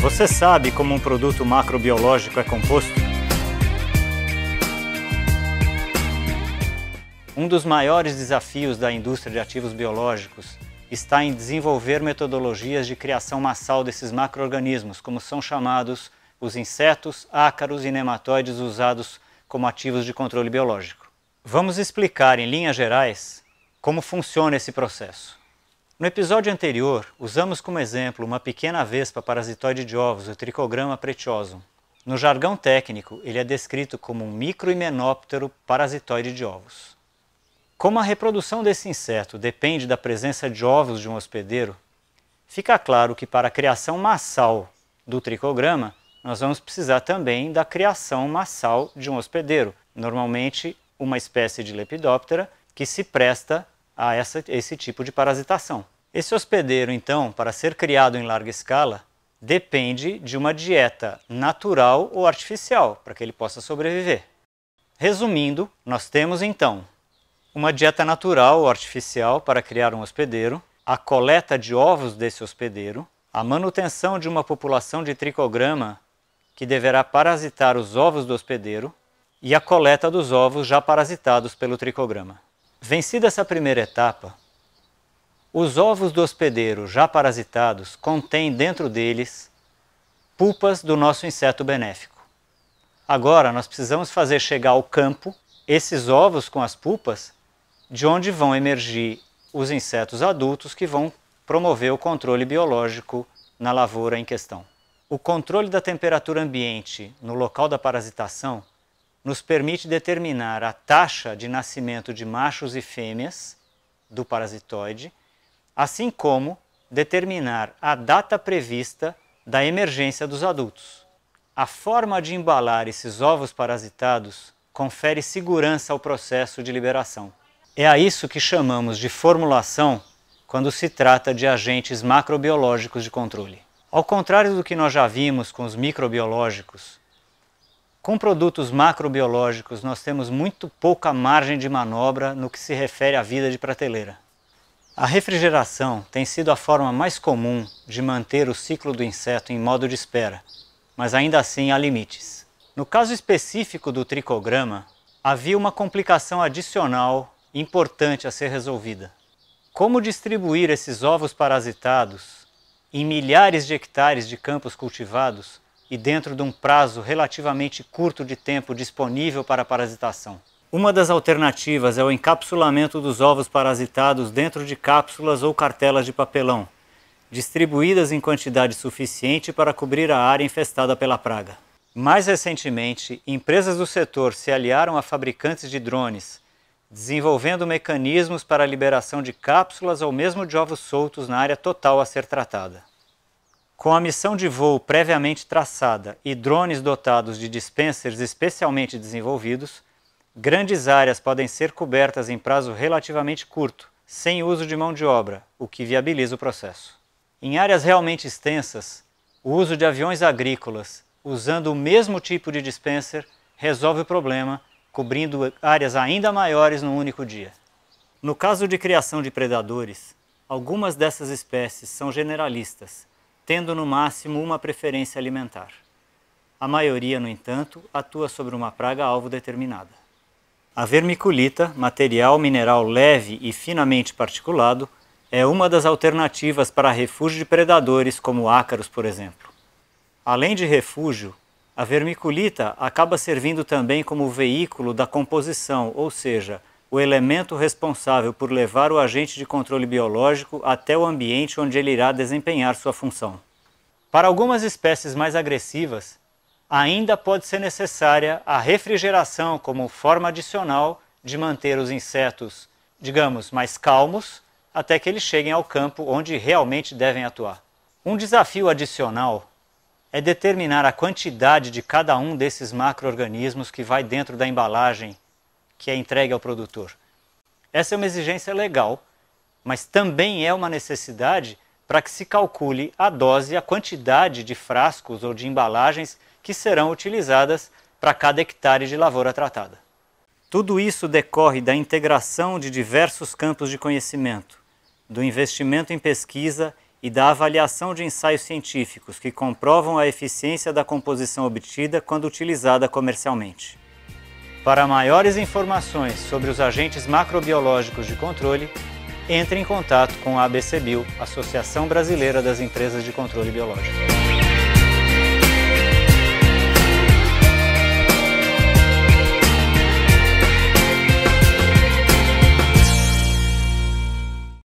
Você sabe como um produto macrobiológico é composto? Um dos maiores desafios da indústria de ativos biológicos está em desenvolver metodologias de criação massal desses macro-organismos, como são chamados os insetos, ácaros e nematóides usados como ativos de controle biológico. Vamos explicar em linhas gerais como funciona esse processo. No episódio anterior, usamos como exemplo uma pequena vespa parasitoide de ovos, o Trichogramma pretiosum. No jargão técnico, ele é descrito como um microhimenóptero parasitoide de ovos. Como a reprodução desse inseto depende da presença de ovos de um hospedeiro, fica claro que para a criação massal do trichograma, nós vamos precisar também da criação massal de um hospedeiro, normalmente uma espécie de Lepidoptera que se presta a esse tipo de parasitação. Esse hospedeiro, então, para ser criado em larga escala, depende de uma dieta natural ou artificial para que ele possa sobreviver. Resumindo, nós temos então uma dieta natural ou artificial para criar um hospedeiro, a coleta de ovos desse hospedeiro, a manutenção de uma população de trichograma que deverá parasitar os ovos do hospedeiro e a coleta dos ovos já parasitados pelo trichograma. Vencida essa primeira etapa, os ovos do hospedeiro já parasitados contêm dentro deles pulpas do nosso inseto benéfico. Agora nós precisamos fazer chegar ao campo esses ovos com as pulpas, de onde vão emergir os insetos adultos que vão promover o controle biológico na lavoura em questão. O controle da temperatura ambiente no local da parasitação nos permite determinar a taxa de nascimento de machos e fêmeas do parasitoide, assim como determinar a data prevista da emergência dos adultos. A forma de embalar esses ovos parasitados confere segurança ao processo de liberação. É a isso que chamamos de formulação quando se trata de agentes macrobiológicos de controle. Ao contrário do que nós já vimos com os microbiológicos, com produtos macrobiológicos nós temos muito pouca margem de manobra no que se refere à vida de prateleira. A refrigeração tem sido a forma mais comum de manter o ciclo do inseto em modo de espera, mas ainda assim há limites. No caso específico do trichograma, havia uma complicação adicional importante a ser resolvida. Como distribuir esses ovos parasitados em milhares de hectares de campos cultivados e dentro de um prazo relativamente curto de tempo disponível para a parasitação? Uma das alternativas é o encapsulamento dos ovos parasitados dentro de cápsulas ou cartelas de papelão, distribuídas em quantidade suficiente para cobrir a área infestada pela praga. Mais recentemente, empresas do setor se aliaram a fabricantes de drones, desenvolvendo mecanismos para a liberação de cápsulas ou mesmo de ovos soltos na área total a ser tratada. Com a missão de voo previamente traçada e drones dotados de dispensers especialmente desenvolvidos, grandes áreas podem ser cobertas em prazo relativamente curto, sem uso de mão de obra, o que viabiliza o processo. Em áreas realmente extensas, o uso de aviões agrícolas, usando o mesmo tipo de dispenser, resolve o problema, cobrindo áreas ainda maiores num único dia. No caso de criação de predadores, algumas dessas espécies são generalistas, tendo no máximo uma preferência alimentar. A maioria, no entanto, atua sobre uma praga-alvo determinada. A vermiculita, material mineral leve e finamente particulado, é uma das alternativas para refúgio de predadores como ácaros, por exemplo. Além de refúgio, a vermiculita acaba servindo também como veículo da composição, ou seja, o elemento responsável por levar o agente de controle biológico até o ambiente onde ele irá desempenhar sua função. Para algumas espécies mais agressivas, ainda pode ser necessária a refrigeração como forma adicional de manter os insetos, digamos, mais calmos, até que eles cheguem ao campo onde realmente devem atuar. Um desafio adicional é determinar a quantidade de cada um desses macro-organismos que vai dentro da embalagem que é entregue ao produtor. Essa é uma exigência legal, mas também é uma necessidade para que se calcule a dose e a quantidade de frascos ou de embalagens que serão utilizadas para cada hectare de lavoura tratada. Tudo isso decorre da integração de diversos campos de conhecimento, do investimento em pesquisa e da avaliação de ensaios científicos que comprovam a eficiência da composição obtida quando utilizada comercialmente. Para maiores informações sobre os agentes macrobiológicos de controle, entre em contato com a ABCBio, Associação Brasileira das Empresas de Controle Biológico.